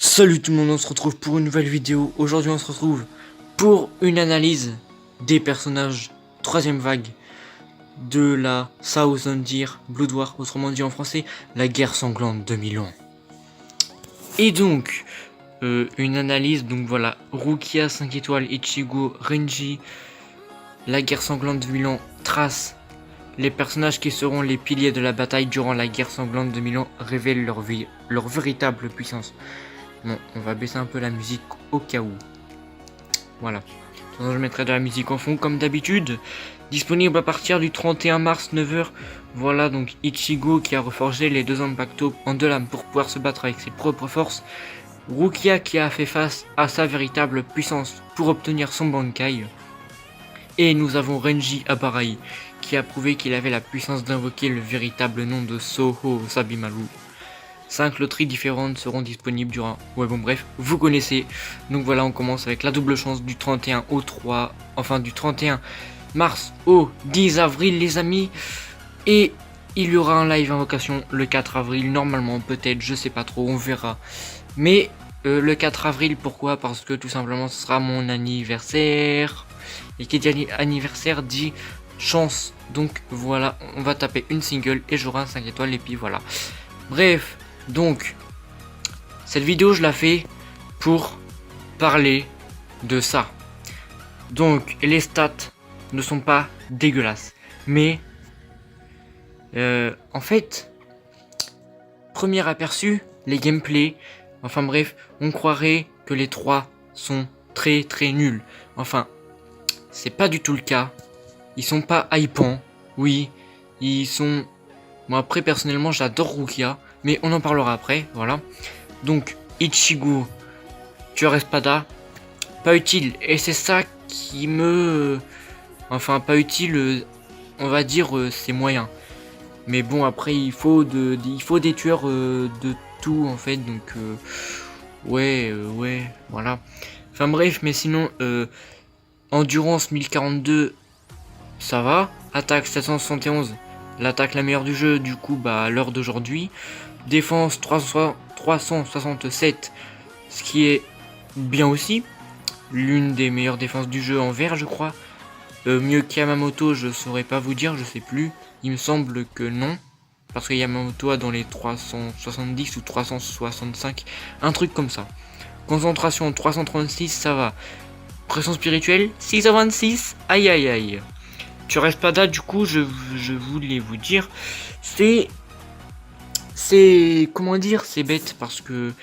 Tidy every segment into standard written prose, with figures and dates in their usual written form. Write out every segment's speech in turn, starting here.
Salut tout le monde, on se retrouve pour une nouvelle vidéo. Aujourd'hui on se retrouve pour une analyse des personnages troisième vague de la Thousand Year Blood War, autrement dit en français la guerre sanglante de 1000 ans. Et donc une analyse, donc voilà, Rukia 5 étoiles, Ichigo, Renji, la guerre sanglante de 1000 ans trace les personnages qui seront les piliers de la bataille durant la guerre sanglante de 1000 ans, révèlent leur véritable puissance. Bon, on va baisser un peu la musique au cas où. Voilà. Je mettrai de la musique en fond comme d'habitude. Disponible à partir du 31 mars 9h. Voilà donc Ichigo qui a reforgé les deux Impacto en deux lames pour pouvoir se battre avec ses propres forces. Rukia qui a fait face à sa véritable puissance pour obtenir son Bankai. Et nous avons Renji Abarai qui a prouvé qu'il avait la puissance d'invoquer le véritable nom de Soho Sabimaru. 5 loteries différentes seront disponibles durant... Ouais bon bref, vous connaissez. Donc voilà, on commence avec la double chance du 31 au 3... Enfin du 31 mars au 10 avril les amis. Et il y aura un live invocation le 4 avril. Normalement peut-être, je sais pas trop, on verra. Mais le 4 avril, pourquoi? Parce que tout simplement ce sera mon anniversaire. Et qui dit anniversaire dit chance. Donc voilà, on va taper une single et j'aurai un 5 étoiles et puis voilà. Bref. Donc, cette vidéo, je la fais pour parler de ça. Donc, les stats ne sont pas dégueulasses. Mais, en fait, premier aperçu, les gameplays, enfin bref, on croirait que les trois sont très très nuls. Enfin, c'est pas du tout le cas. Ils sont pas hypants. Oui, ils sont... Moi après, personnellement, j'adore Rukia. Mais on en parlera après, voilà. Donc, Ichigo, tueur Espada, pas utile. Et c'est ça qui me... Enfin, pas utile, on va dire, c'est moyen. Mais bon, après, il faut des tueurs de tout, en fait. Donc, ouais, voilà. Enfin bref, mais sinon, Endurance 1042, ça va. Attaque 771, l'attaque la meilleure du jeu, du coup, bah, à l'heure d'aujourd'hui. Défense 367, ce qui est bien aussi. L'une des meilleures défenses du jeu en vert, je crois. Mieux qu'Yamamoto, je saurais pas vous dire, je sais plus. Il me semble que non. Parce que Yamamoto a dans les 370 ou 365, un truc comme ça. Concentration 336, ça va. Pression spirituelle 626, aïe aïe aïe. Sur Espada, du coup, je voulais vous dire, c'est comment dire, c'est bête parce que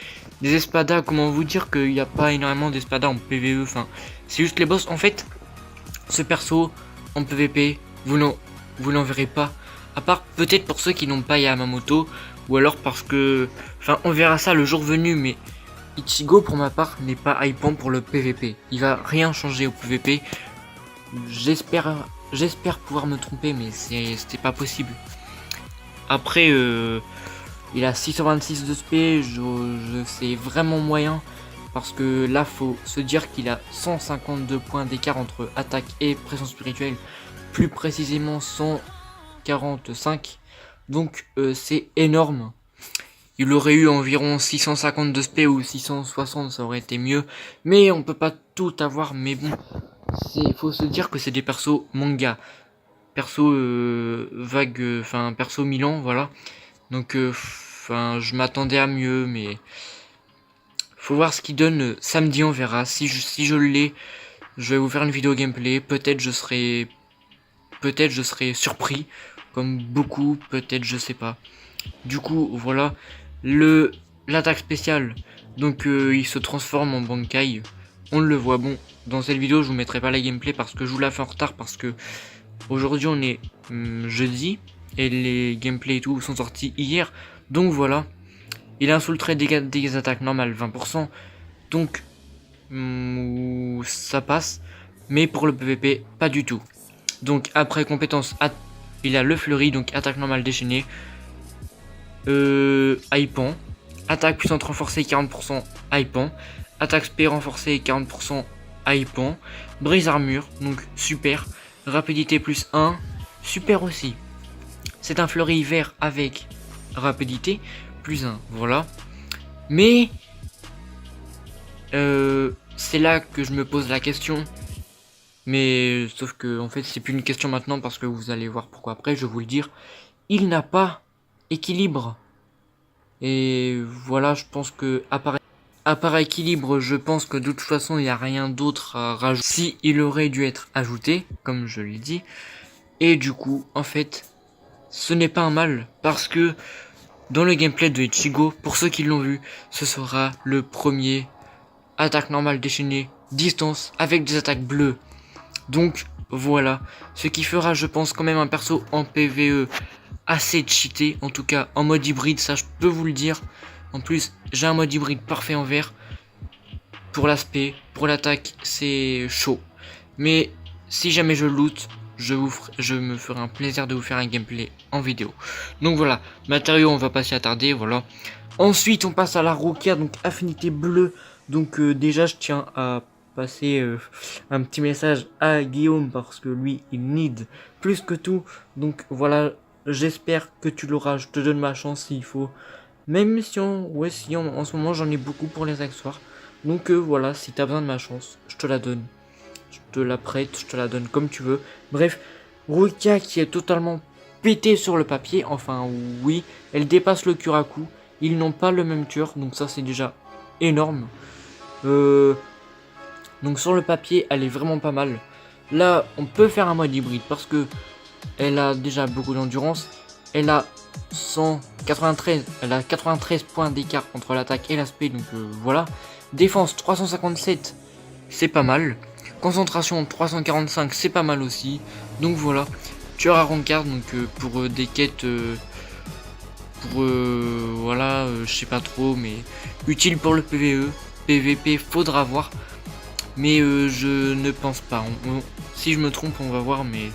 des espadas, comment vous dire qu'il n'y a pas énormément d'espadas en PvE, enfin c'est juste les boss. En fait, ce perso en PvP, vous n'en verrez pas, à part peut-être pour ceux qui n'ont pas Yamamoto, ou alors parce que, enfin on verra ça le jour venu, mais Ichigo pour ma part n'est pas hypant pour le PvP, il va rien changer au PvP. J'espère pouvoir me tromper, mais c'était pas possible. Après il a 626 de SP, c'est vraiment moyen. Parce que là, faut se dire qu'il a 152 points d'écart entre attaque et pression spirituelle. Plus précisément 145. Donc c'est énorme. Il aurait eu environ 650 de SP ou 660, ça aurait été mieux. Mais on peut pas tout avoir. Mais bon, faut se dire que c'est des persos manga. Perso vague, enfin perso Milan, voilà. Donc, je m'attendais à mieux, mais faut voir ce qu'il donne samedi, on verra. Si je l'ai, je vais vous faire une vidéo gameplay. Peut-être je serai surpris, comme beaucoup, peut-être, je sais pas. Du coup, voilà, l'attaque spéciale. Donc, il se transforme en Bankai. On le voit. Bon, dans cette vidéo, je vous mettrai pas la gameplay parce que je vous la fais en retard parce que aujourd'hui on est jeudi. Et les gameplays et tout sont sortis hier. Donc voilà. Il insulterait des attaques normales 20%. Donc ça passe. Mais pour le PVP, pas du tout. Donc après compétence, il a le fleuri. Donc attaque normale déchaînée. Hypant. Attaque puissante renforcée 40% hypant. Attaque spé renforcée 40% hypant. Brise armure. Donc super. Rapidité plus 1. Super aussi. C'est un fleuri vert avec rapidité plus 1, voilà. Mais c'est là que je me pose la question. Mais sauf que en fait c'est plus une question maintenant parce que vous allez voir pourquoi après, je vais vous le dire. Il n'a pas équilibre. Et voilà, je pense que à part équilibre, je pense que de toute façon il n'y a rien d'autre à rajouter. Si il aurait dû être ajouté, comme je l'ai dit. Et du coup, en fait, ce n'est pas un mal parce que dans le gameplay de Ichigo, pour ceux qui l'ont vu, ce sera le premier attaque normale déchaînée, distance, avec des attaques bleues. Donc voilà, ce qui fera je pense quand même un perso en PvE assez cheaté, en tout cas en mode hybride, ça je peux vous le dire. En plus j'ai un mode hybride parfait en vert. Pour l'aspect, pour l'attaque c'est chaud. Mais si jamais je loot, je me ferai un plaisir de vous faire un gameplay en vidéo. Donc voilà, matériaux on va pas s'y attarder, voilà. Ensuite on passe à la Rukia, donc affinité bleue. Donc déjà je tiens à passer un petit message à Guillaume parce que lui il need plus que tout. Donc voilà, j'espère que tu l'auras, je te donne ma chance s'il faut. Même si en ce moment j'en ai beaucoup pour les accessoires. Donc voilà, si t'as besoin de ma chance, je te la donne. Je te la prête, je te la donne comme tu veux. Bref, Rukia qui est totalement pété sur le papier. Enfin oui, elle dépasse le Kuraku. Ils n'ont pas le même tueur, donc ça c'est déjà énorme. Donc sur le papier, elle est vraiment pas mal. Là, on peut faire un mode hybride parce que elle a déjà beaucoup d'endurance. Elle a 193, elle a 93 points d'écart entre l'attaque et l'aspect, donc voilà. Défense 357, c'est pas mal. Concentration 345, c'est pas mal aussi. Donc voilà, tueur à rancard, donc pour des quêtes, voilà, je sais pas trop, mais utile pour le PvE. PvP, faudra voir. Mais je ne pense pas. Si je me trompe, on va voir, mais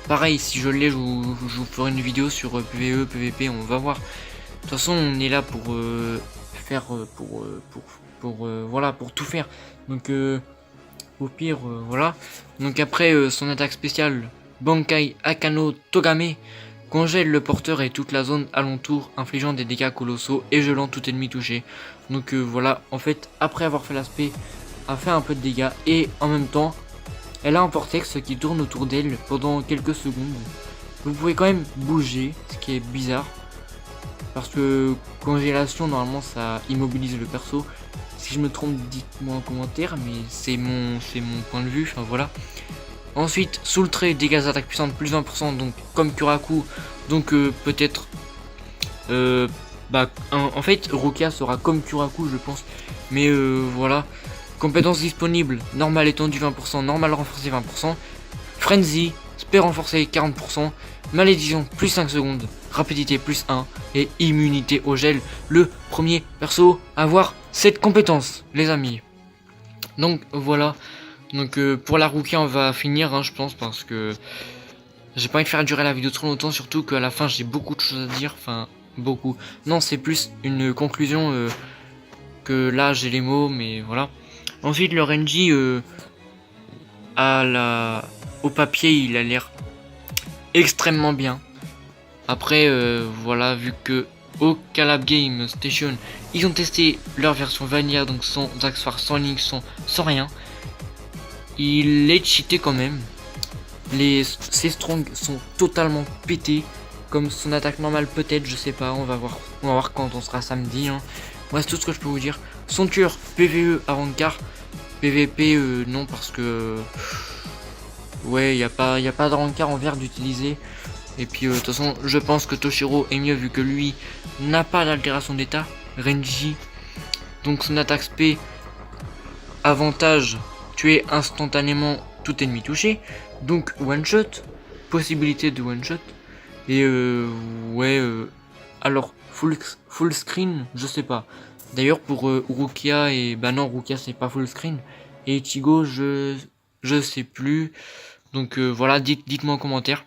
pareil, si je l'ai, je vous ferai une vidéo sur PvE, PvP, on va voir. De toute façon, on est là pour faire, voilà, pour tout faire. Donc, au pire, voilà. Donc après, son attaque spéciale, Bankai Akano Togame, congèle le porteur et toute la zone alentour, infligeant des dégâts colossaux et gelant tout ennemi touché. Donc voilà, en fait, après avoir fait l'aspect, a fait un peu de dégâts et en même temps, elle a un vortex qui tourne autour d'elle pendant quelques secondes. Vous pouvez quand même bouger, ce qui est bizarre. Parce que congélation, normalement, ça immobilise le perso. Si je me trompe, dites-moi en commentaire, mais c'est mon point de vue, enfin voilà. Ensuite, sous le trait, dégâts d'attaque puissante plus 20%, donc comme Kuraku. Donc peut-être... en fait, Rukia sera comme Kuraku, je pense. Mais voilà. Compétences disponibles, normal étendu 20%, normal renforcé 20%, Frenzy, spé renforcé 40%, malédiction plus 5 secondes, rapidité plus 1 et immunité au gel. Le premier perso à avoir cette compétence, les amis. Donc voilà, donc pour la Rukia on va finir, hein, je pense, parce que j'ai pas envie de faire durer la vidéo trop longtemps, surtout qu'à la fin j'ai beaucoup de choses à dire, enfin beaucoup. Non, c'est plus une conclusion que là j'ai les mots, mais voilà. Ensuite, le Renji, au papier, il a l'air extrêmement bien. Après, voilà, vu que au Calab Game Station, ils ont testé leur version Vanilla, donc sans accessoires, sans link, sans rien. Il est cheaté quand même. Ses strongs sont totalement pétés. Comme son attaque normale, peut-être, je sais pas, on va voir quand on sera samedi. Hein. Moi, c'est tout ce que je peux vous dire. Son tueur, PvE avant-quart. PVP non, parce que ouais, il y a pas de rancard en vert d'utiliser. Et puis de toute façon, je pense que Toshiro est mieux vu que lui n'a pas d'altération d'état. Renji, donc son attaque spé, avantage tuer instantanément tout ennemi touché, donc one shot, possibilité de one shot. Et ouais, alors full screen, je sais pas. D'ailleurs pour Rukia et bah non, Rukia c'est pas full screen et Ichigo je sais plus. Donc voilà, dites-moi en commentaire.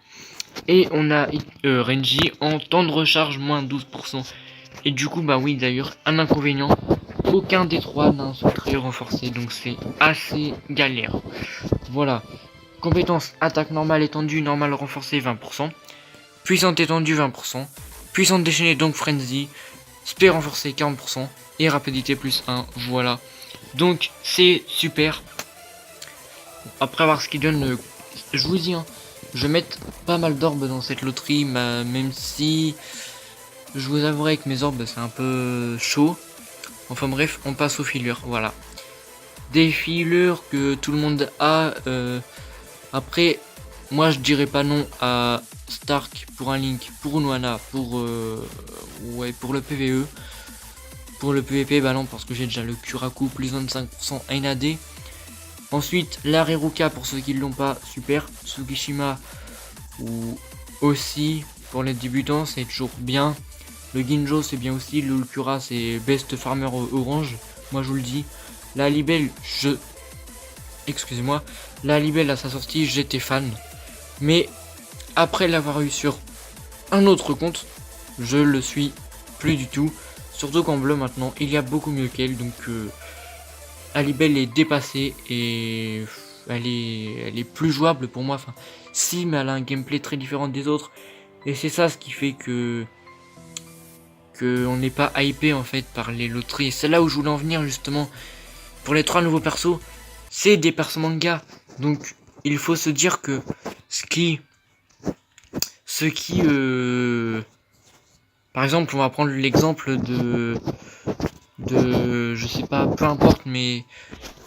Et on a Renji en temps de recharge moins 12%. Et du coup bah oui, d'ailleurs un inconvénient, aucun des trois n'a un secret renforcé, donc c'est assez galère. Voilà. Compétence attaque normale étendue, normale renforcée 20%. Puissante étendue 20%. Puissante déchaînée donc Frenzy. Spé renforcé 40%. Et rapidité plus 1, voilà. Donc c'est super. Après voir ce qu'il donne, je vous dis, hein, je vais mettre pas mal d'orbes dans cette loterie, même si je vous avouerai que mes orbes c'est un peu chaud. Enfin bref, on passe aux filures, voilà. Des filures que tout le monde a. Après, moi je dirais pas non à Stark pour un Link, pour Nuana, pour le PVE. Pour le PVP, bah non, parce que j'ai déjà le Kuraku plus 25% NAD. Ensuite, la Reruka pour ceux qui ne l'ont pas, super. Tsukishima ou aussi pour les débutants, c'est toujours bien. Le Ginjo c'est bien aussi, le Ulcura c'est best farmer orange, moi je vous le dis. La Libelle, excusez-moi, la Libelle à sa sortie, j'étais fan. Mais après l'avoir eu sur un autre compte, je le suis plus du tout. Surtout qu'en bleu maintenant, il y a beaucoup mieux qu'elle, donc Alibelle est dépassée et elle est plus jouable pour moi. Enfin, si, mais elle a un gameplay très différent des autres. Et c'est ça ce qui fait que on n'est pas hypé en fait par les loteries. C'est là où je voulais en venir justement. Pour les 3 nouveaux persos, c'est des persos manga. Donc il faut se dire que ce qui par exemple, on va prendre l'exemple de je sais pas, peu importe, mais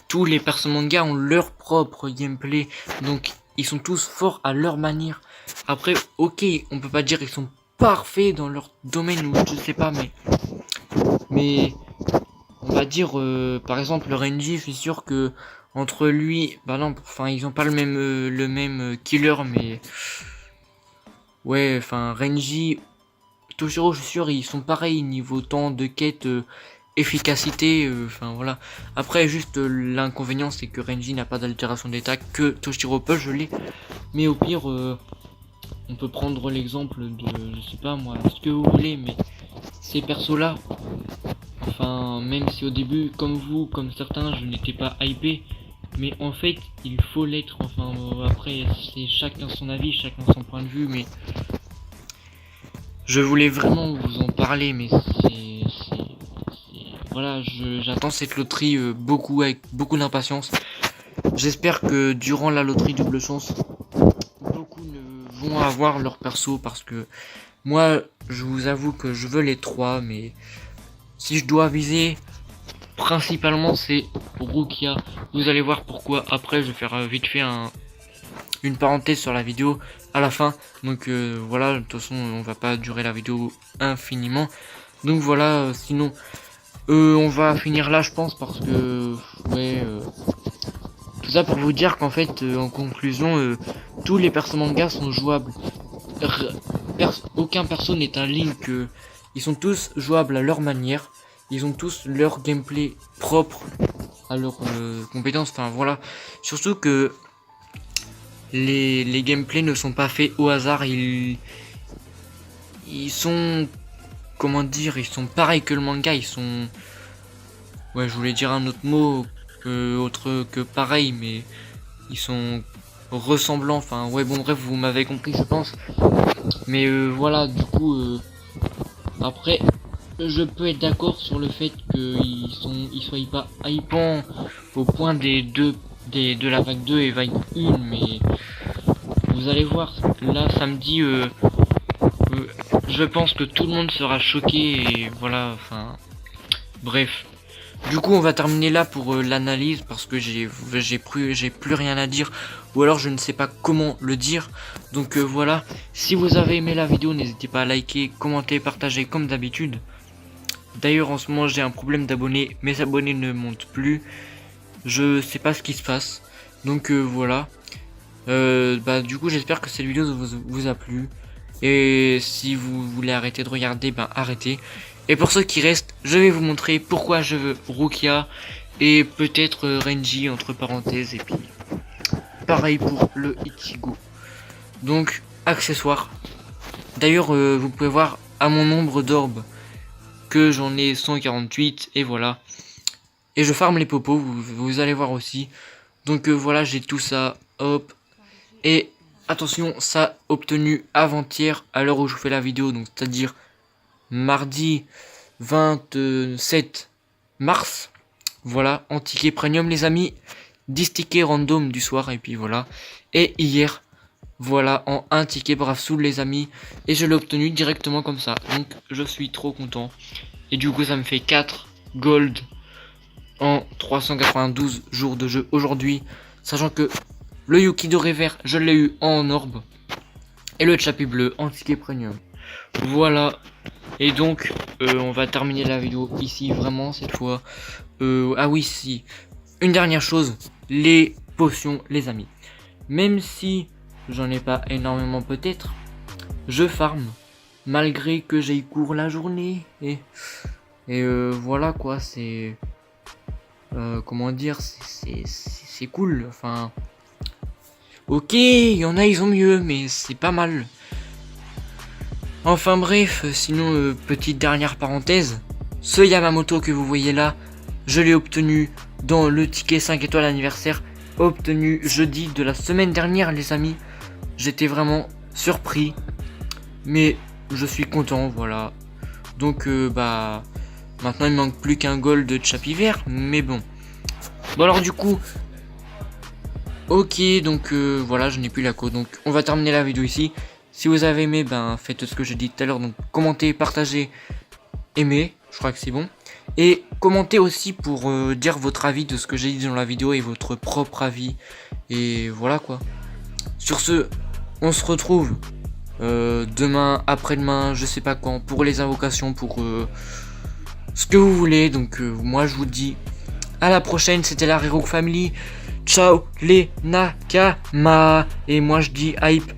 tous les persos manga ont leur propre gameplay, donc ils sont tous forts à leur manière. Après, ok, on peut pas dire qu'ils sont parfaits dans leur domaine ou je sais pas, mais on va dire par exemple Renji, je suis sûr que entre lui, bah non, enfin ils ont pas le même killer, mais ouais, enfin Renji, Toshiro, je suis sûr ils sont pareils niveau temps de quête, efficacité, enfin voilà. Après juste l'inconvénient c'est que Renji n'a pas d'altération d'état, que Toshiro peut, je l'ai. Mais au pire on peut prendre l'exemple de, je sais pas moi, ce que vous voulez, mais ces persos là, enfin même si au début comme vous, comme certains, je n'étais pas hypé, mais en fait il faut l'être. Enfin après c'est chacun son avis, chacun son point de vue, mais je voulais vraiment vous en parler, mais voilà, j'attends cette loterie beaucoup, avec beaucoup d'impatience. J'espère que durant la loterie double chance, beaucoup ne vont avoir leur perso, parce que moi, je vous avoue que je veux les 3, mais si je dois viser, principalement c'est Rukia. Vous allez voir pourquoi. Après, je vais faire vite fait une parenthèse sur la vidéo à la fin. Donc voilà, de toute façon, on va pas durer la vidéo infiniment. Donc voilà, sinon... on va finir là je pense, parce que ouais, tout ça pour vous dire qu'en fait en conclusion, tous les persos manga sont jouables. Aucun perso n'est un Link, ils sont tous jouables à leur manière, ils ont tous leur gameplay propre à leurs compétences, enfin voilà. Surtout que les gameplays ne sont pas faits au hasard, ils sont, comment dire, ils sont pareils que le manga, ils sont... Ouais, je voulais dire un autre mot autre que pareil, mais ils sont ressemblants. Enfin, ouais, bon, bref, vous m'avez compris, je pense. Mais voilà, du coup, après, je peux être d'accord sur le fait qu'ils soient pas hypants au point de la vague 2 et vague 1, mais vous allez voir, là, samedi, je pense que tout le monde sera choqué et voilà, enfin, bref. Du coup on va terminer là pour l'analyse, parce que j'ai plus rien à dire, ou alors je ne sais pas comment le dire. Donc voilà, si vous avez aimé la vidéo, n'hésitez pas à liker, commenter, partager comme d'habitude. D'ailleurs en ce moment j'ai un problème d'abonnés, mes abonnés ne montent plus, je sais pas ce qui se passe. Donc voilà, bah du coup j'espère que cette vidéo vous a plu, et si vous voulez arrêter de regarder, ben arrêtez. Et pour ceux qui restent, je vais vous montrer pourquoi je veux Rukia et peut-être Renji entre parenthèses, et puis pareil pour le Ichigo. Donc accessoires. D'ailleurs vous pouvez voir à mon nombre d'orbes que j'en ai 148, et voilà. Et je farme les popos, vous allez voir aussi. Donc voilà, j'ai tout ça, hop. Et attention, ça obtenu avant-hier à l'heure où je fais la vidéo, donc c'est-à-dire mardi 27 mars. Voilà, en ticket premium les amis. 10 tickets random du soir et puis voilà. Et hier, voilà, en un ticket Brave Soul les amis. Et je l'ai obtenu directement comme ça. Donc je suis trop content. Et du coup ça me fait 4 gold en 392 jours de jeu aujourd'hui. Sachant que le Yuki doré vert, je l'ai eu en orbe. Et le Chapi bleu en ticket premium. Voilà. Et donc, on va terminer la vidéo ici, vraiment, cette fois. Ah oui, si. Une dernière chose. Les potions, les amis. Même si j'en ai pas énormément peut-être, je farm. Malgré que j'aille cours la journée. Et voilà quoi, c'est... comment dire, c'est cool. Enfin... Ok, il y en a, ils ont mieux, mais c'est pas mal. Enfin bref, sinon, petite dernière parenthèse. Ce Yamamoto que vous voyez là, je l'ai obtenu dans le ticket 5 étoiles anniversaire. Obtenu jeudi de la semaine dernière, les amis. J'étais vraiment surpris. Mais je suis content, voilà. Donc, bah... Maintenant, il manque plus qu'un goal de Chapi vert. Mais bon. Bon alors du coup... Ok, donc voilà, je n'ai plus la code. Donc on va terminer la vidéo ici. Si vous avez aimé, ben faites ce que j'ai dit tout à l'heure. Donc commentez, partagez, aimez. Je crois que c'est bon. Et commentez aussi pour dire votre avis de ce que j'ai dit dans la vidéo et votre propre avis. Et voilà quoi. Sur ce, on se retrouve demain, après-demain, je sais pas quand, pour les invocations, pour ce que vous voulez. Donc moi je vous dis à la prochaine. C'était la Rerogue Family. Ciao les Nakama. Et moi je dis hype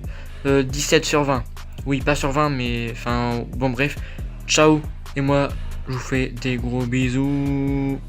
17 sur 20. Oui, pas sur 20, mais enfin bon bref. Ciao. Et moi je vous fais des gros bisous.